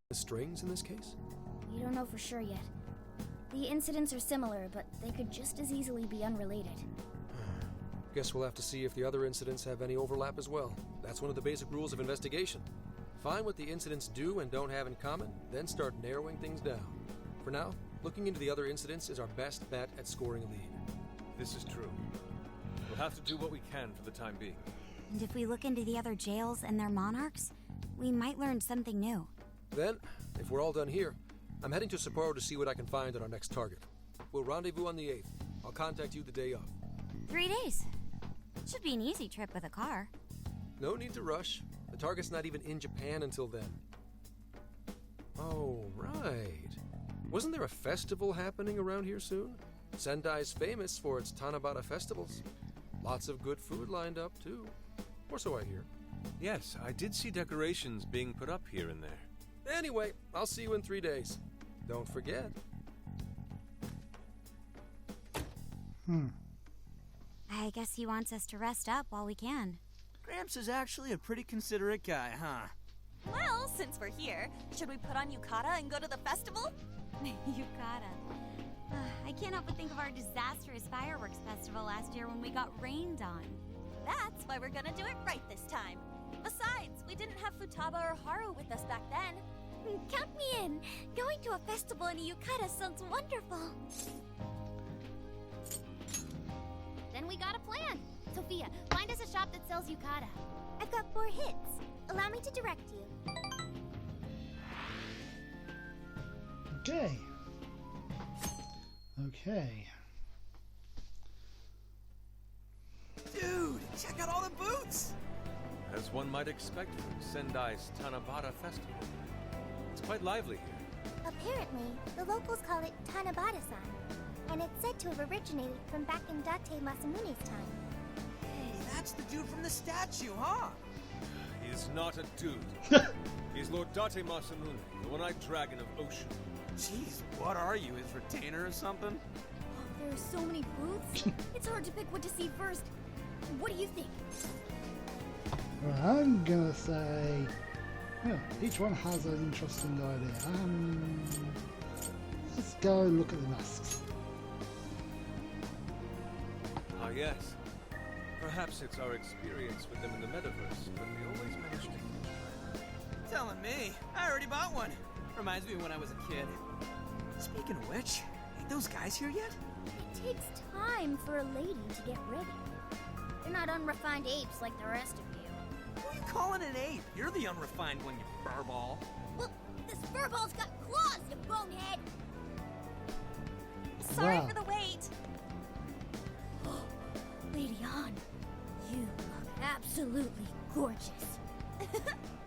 the strings in this case? We don't know for sure yet. The incidents are similar, but they could just as easily be unrelated. Guess we'll have to see if the other incidents have any overlap as well. That's one of the basic rules of investigation. Find what the incidents do and don't have in common, then start narrowing things down. For now, looking into the other incidents is our best bet at scoring a lead. This is true. We'll have to do what we can for the time being. And if we look into the other jails and their monarchs, we might learn something new. Then, if we're all done here, I'm heading to Sapporo to see what I can find on our next target. We'll rendezvous on the 8th. I'll contact you the day of. 3 days. Should be an easy trip with a car. No need to rush. The target's not even in Japan until then. Oh, right. Wasn't there a festival happening around here soon? Sendai's famous for its Tanabata festivals. Lots of good food lined up, too. Or so I hear. Yes, I did see decorations being put up here and there. Anyway, I'll see you in 3 days. Don't forget. I guess he wants us to rest up while we can. Gramps is actually a pretty considerate guy, huh? Well, since we're here, should we put on yukata and go to the festival? Yukata. I can't help but think of our disastrous fireworks festival last year when we got rained on. That's why we're gonna do it right this time. Besides, we didn't have Futaba or Haru with us back then. Count me in! Going to a festival in a yukata sounds wonderful! Then we got a plan! Sophia, find us a shop that sells yukata. I've got 4 hits. Allow me to direct you. Okay. Okay. Dude, check out all the booths! As one might expect from Sendai's Tanabata Festival. It's quite lively here. Apparently, the locals call it Tanabata-san, and it's said to have originated from back in Date Masamune's time. Hey, that's the dude from the statue, huh? He's not a dude. He's Lord Date Masamune, the one-eyed dragon of Ocean. Jeez, what are you, his retainer or something? There are so many booths, it's hard to pick what to see first. What do you think? Well, I'm gonna say, yeah, each one has an interesting idea. Let's go look at the masks. Ah, yes. Perhaps it's our experience with them in the metaverse, but we always manage to... Telling me, I already bought one. Reminds me of when I was a kid. Speaking of which, ain't those guys here yet? It takes time for a lady to get ready. They're not unrefined apes like the rest of you. Who are you calling an ape? You're the unrefined one, you furball. Well, this furball's got claws, you bonehead! Sorry Wow. for the wait. Lady Han, you look absolutely gorgeous.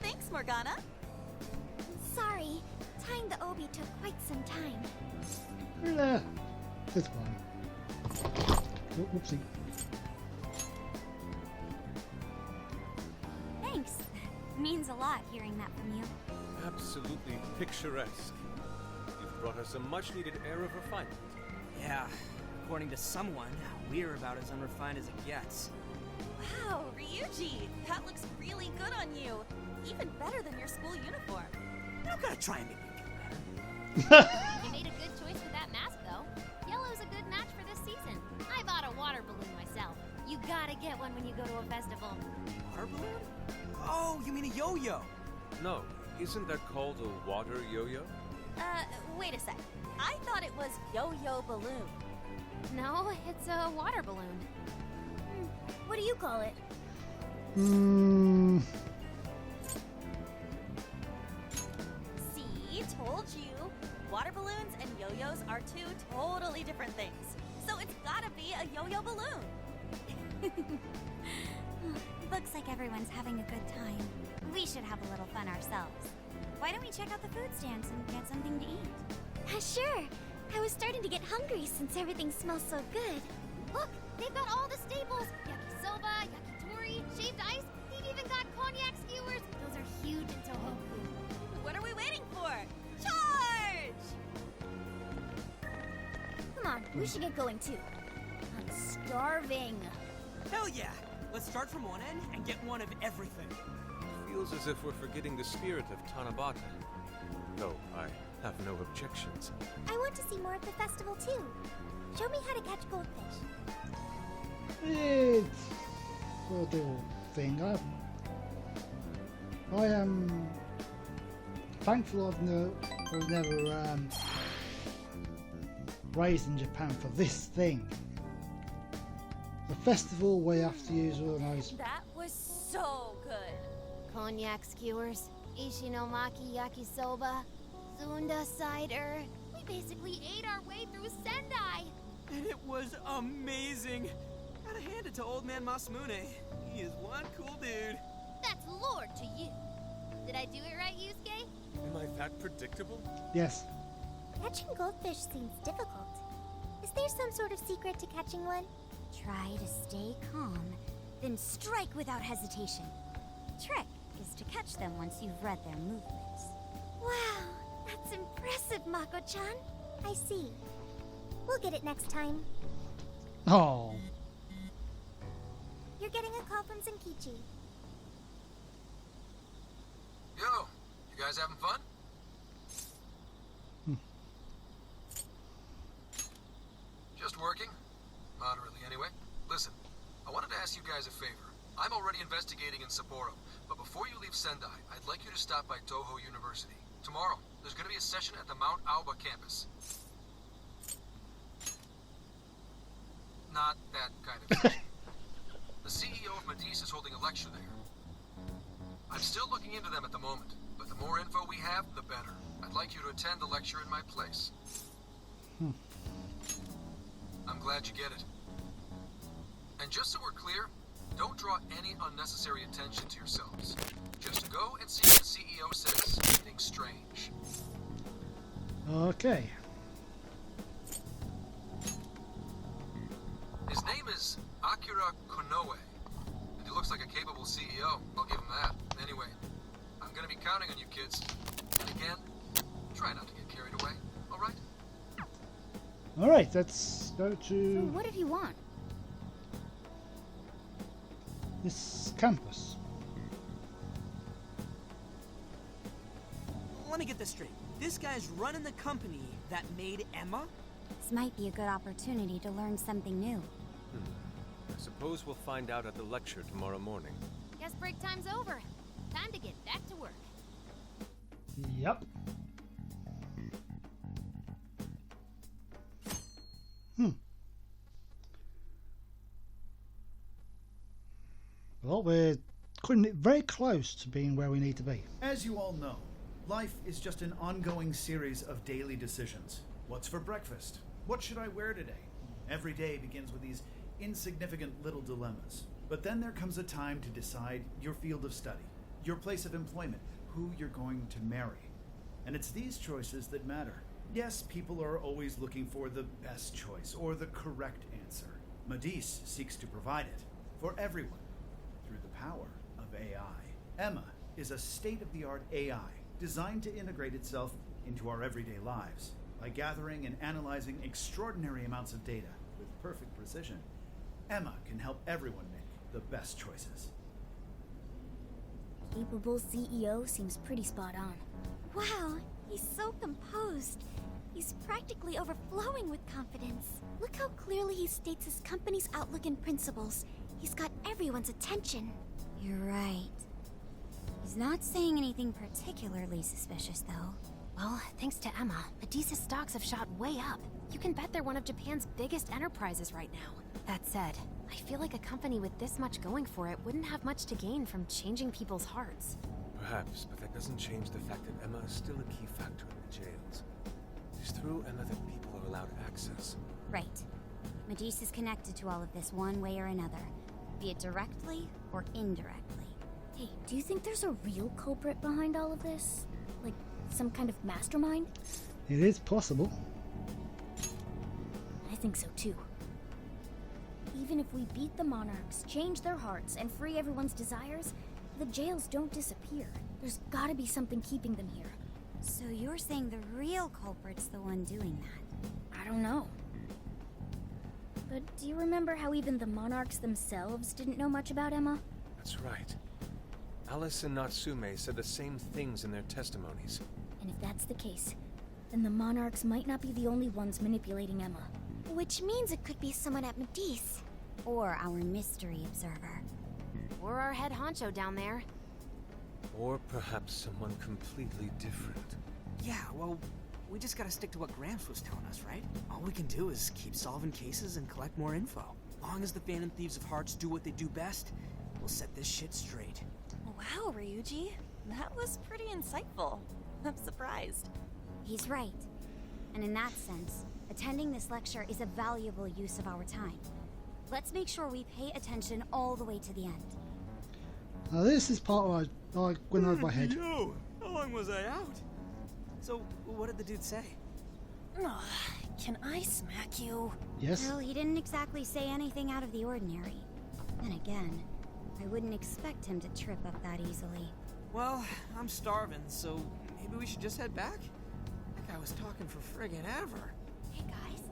Thanks, Morgana. Sorry, tying the obi took quite some time. Nah, it's fine. Oh, whoopsie. Thanks. Means a lot hearing that from you. Absolutely picturesque. You've brought us a much-needed air of refinement. Yeah, according to someone, we're about as unrefined as it gets. Wow, Ryuji, that looks really good on you. Even better than your school uniform. You don't gotta try and make me feel better. You made a good choice with that mask, though. Yellow's a good match for this season. I bought a water balloon myself. You gotta get one when you go to a festival. Water balloon? Oh, you mean a yo-yo? No, isn't that called a water yo-yo? Wait a sec. I thought it was yo-yo balloon. No, it's a water balloon. What do you call it? See, told you. Water balloons and yo-yos are 2 totally different things. So it's gotta be a yo-yo balloon. Looks like everyone's having a good time. We should have a little fun ourselves. Why don't we check out the food stands and get something to eat? Sure. I was starting to get hungry since everything smells so good. Look, they've got all the staples. Yakisoba, yakitori, shaved ice. They've even got cognac skewers. Those are huge in Tohoku. What are we waiting for? Charge! Come on, we should get going too. I'm starving. Hell yeah! Let's start from one end and get one of everything. Feels as if we're forgetting the spirit of Tanabata. have no objections. I want to see more of the festival too. Show me how to catch goldfish. It's a little thing. I am thankful I was never raised in Japan for this thing. The festival where you have to use all those. That was so good. Cognac skewers, ishinomaki yakisoba, Zunda cider. We basically ate our way through Sendai. And it was amazing. Gotta hand it to old man Masamune. He is one cool dude. That's lord to you. Did I do it right, Yusuke? Am I that predictable? Yes. Catching goldfish seems difficult. Is there some sort of secret to catching one? Try to stay calm, then strike without hesitation. Trick is to catch them once you've read their movements. Wow, that's impressive, Mako-chan. I see. We'll get it next time. Oh. You're getting a call from Zenkichi. Yo, you guys having fun? Just working? Moderately, anyway. Listen, I wanted to ask you guys a favor. I'm already investigating in Sapporo, but before you leave Sendai, I'd like you to stop by Toho University. Tomorrow, there's going to be a session at the Mount Aoba campus. Not that kind of session. The CEO of Medice is holding a lecture there. I'm still looking into them at the moment, but the more info we have, the better. I'd like you to attend the lecture in my place. I'm glad you get it. And just so we're clear, don't draw any unnecessary attention to yourselves. Just go and see what the CEO says. Anything strange. Okay. His name is Akira Konoe. And he looks like a capable CEO. I'll give him that. Anyway, I'm gonna be counting on you kids. And again, try not to get carried away, alright? Alright, let's go So to what did he want? this campus. Let me get this straight. This guy's running the company that made Emma? This might be a good opportunity to learn something new. I suppose we'll find out at the lecture tomorrow morning. Guess break time's over. Time to get back to work. Yep. Well, we're very close to being where we need to be. As you all know, life is just an ongoing series of daily decisions. What's for breakfast? What should I wear today? Every day begins with these insignificant little dilemmas. But then there comes a time to decide your field of study, your place of employment, who you're going to marry. And it's these choices that matter. Yes, people are always looking for the best choice or the correct answer. Medice seeks to provide it for everyone through the power of AI. Emma is a state-of-the-art AI designed to integrate itself into our everyday lives. By gathering and analyzing extraordinary amounts of data with perfect precision, Emma can help everyone make the best choices. Capable CEO seems pretty spot on. Wow, he's so composed. He's practically overflowing with confidence. Look how clearly he states his company's outlook and principles. He's got everyone's attention. You're right. He's not saying anything particularly suspicious, though. Well, thanks to Emma, Medice's stocks have shot way up. You can bet they're one of Japan's biggest enterprises right now. That said, I feel like a company with this much going for it wouldn't have much to gain from changing people's hearts. Perhaps, but that doesn't change the fact that Emma is still a key factor in the jails. It's through Emma that people are allowed access. Right. Medice is connected to all of this one way or another, be it directly or indirectly. Hey, do you think there's a real culprit behind all of this? Like, some kind of mastermind? It is possible. I think so too. Even if we beat the monarchs, change their hearts, and free everyone's desires, the jails don't disappear. There's gotta be something keeping them here. So you're saying the real culprit's the one doing that? I don't know. But do you remember how even the monarchs themselves didn't know much about Emma? That's right. Alice and Natsume said the same things in their testimonies. And if that's the case, then the Monarchs might not be the only ones manipulating Emma. Which means it could be someone at Medice. Or our mystery observer. Or our head honcho down there. Or perhaps someone completely different. Yeah, well, we just gotta stick to what Gramps was telling us, right? All we can do is keep solving cases and collect more info. Long as the Phantom Thieves of Hearts do what they do best, we'll set this shit straight. Wow, Ryuji. That was pretty insightful. I'm surprised. He's right. And in that sense, attending this lecture is a valuable use of our time. Let's make sure we pay attention all the way to the end. Now this is part where I went over my head. Yo, how long was I out? So, what did the dude say? Ugh, can I smack you? Yes? Well, he didn't exactly say anything out of the ordinary. Then again, I wouldn't expect him to trip up that easily. Well, I'm starving, so maybe we should just head back? That guy was talking for friggin' ever. Hey guys,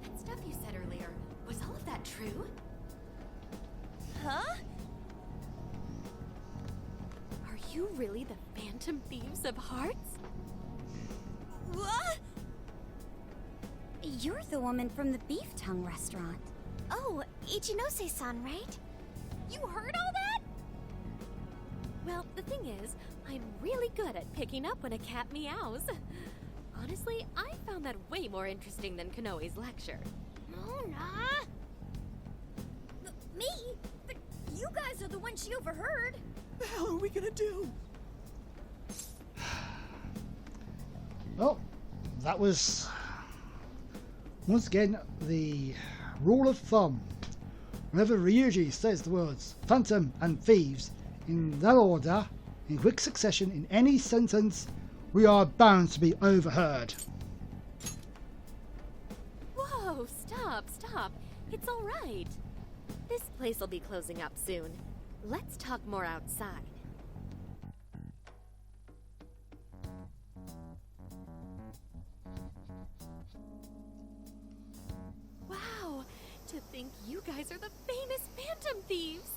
that stuff you said earlier, was all of that true? Huh? Are you really the Phantom Thieves of Hearts? What? You're the woman from the beef tongue restaurant. Oh, Ichinose-san, right? You heard all that? Well, the thing is, I'm really good at picking up when a cat meows. Honestly, I found that way more interesting than Konoe's lecture. Mona! Me? You guys are the ones she overheard. The hell are we gonna do? Well, that was once again the rule of thumb. Whenever Ryuji says the words Phantom and Thieves in that order, in quick succession in any sentence, we are bound to be overheard. Whoa, stop. It's all right. This place will be closing up soon. Let's talk more outside. Wow, to think you guys are the famous Phantom Thieves.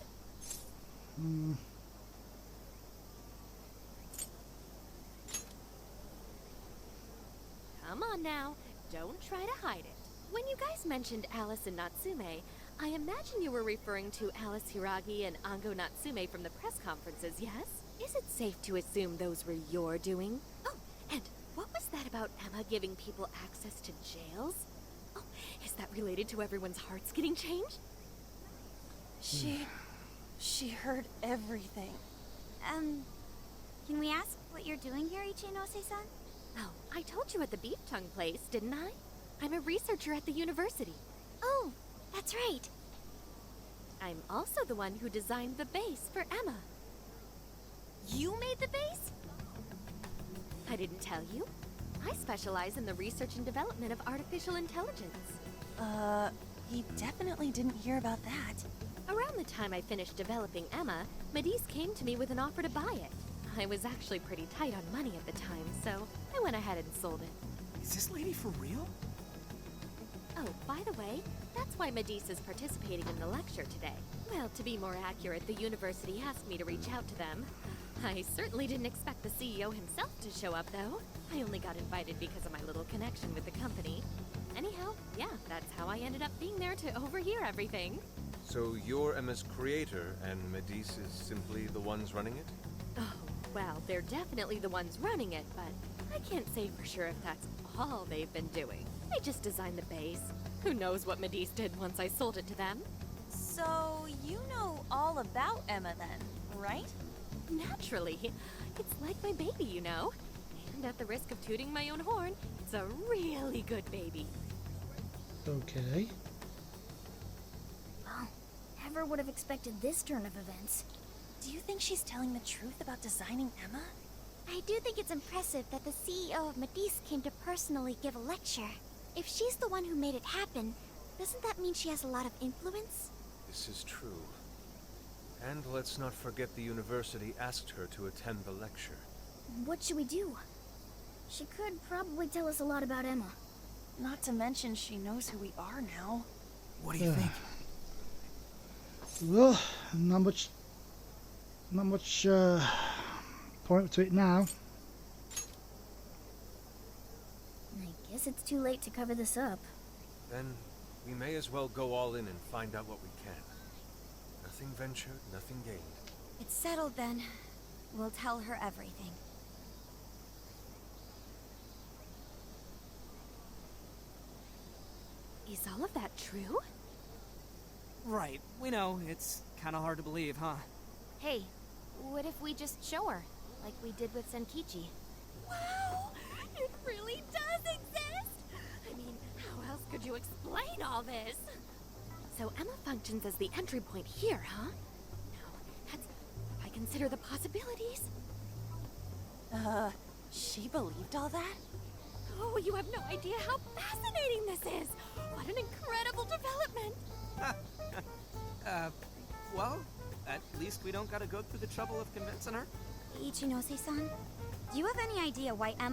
Come on now, don't try to hide it. When you guys mentioned Alice and Natsume, I imagine you were referring to Alice Hiragi and Ango Natsume from the press conferences, yes? Is it safe to assume those were your doing? Oh, and what was that about Emma giving people access to jails? Oh, is that related to everyone's hearts getting changed? She heard everything. Can we ask what you're doing here, Ichinose-san? Oh, I told you at the beef tongue place, didn't I? I'm a researcher at the university. Oh, that's right. I'm also the one who designed the base for Emma. You made the base? I didn't tell you. I specialize in the research and development of artificial intelligence. He definitely didn't hear about that. Around the time I finished developing Emma, Medice came to me with an offer to buy it. I was actually pretty tight on money at the time, so I went ahead and sold it. Is this lady for real? Oh, by the way, that's why Medice is participating in the lecture today. Well, to be more accurate, the university asked me to reach out to them. I certainly didn't expect the CEO himself to show up, though. I only got invited because of my little connection with the company. Anyhow, yeah, that's how I ended up being there to overhear everything. So you're Emma's creator, and Medice is simply the ones running it? Oh, well, they're definitely the ones running it, but I can't say for sure if that's all they've been doing. They just designed the base. Who knows what Medice did once I sold it to them? So, you know all about Emma then, right? Naturally. It's like my baby, you know. And at the risk of tooting my own horn, it's a really good baby. Okay. Well, never would have expected this turn of events. Do you think she's telling the truth about designing Emma? I do think it's impressive that the CEO of Medice came to personally give a lecture. If she's the one who made it happen, doesn't that mean she has a lot of influence? This is true. And let's not forget the university asked her to attend the lecture. What should we do? She could probably tell us a lot about Emma. Not to mention she knows who we are now. What do you think? Well, not much point to it now. Guess it's too late to cover this up. Then we may as well go all in and find out what we can. Nothing ventured, nothing gained. It's settled then. We'll tell her everything. Is all of that true? Right, we know. It's kind of hard to believe, huh? Hey, what if we just show her, like we did with Senkichi? Wow! It really does exist! I mean, how else could you explain all this? So Emma functions as the entry point here, huh? Now, if I consider the possibilities. She believed all that? Oh, you have no idea how fascinating this is! What an incredible development! Well, at least we don't gotta go through the trouble of convincing her. Ichinose-san, do you have any idea why Emma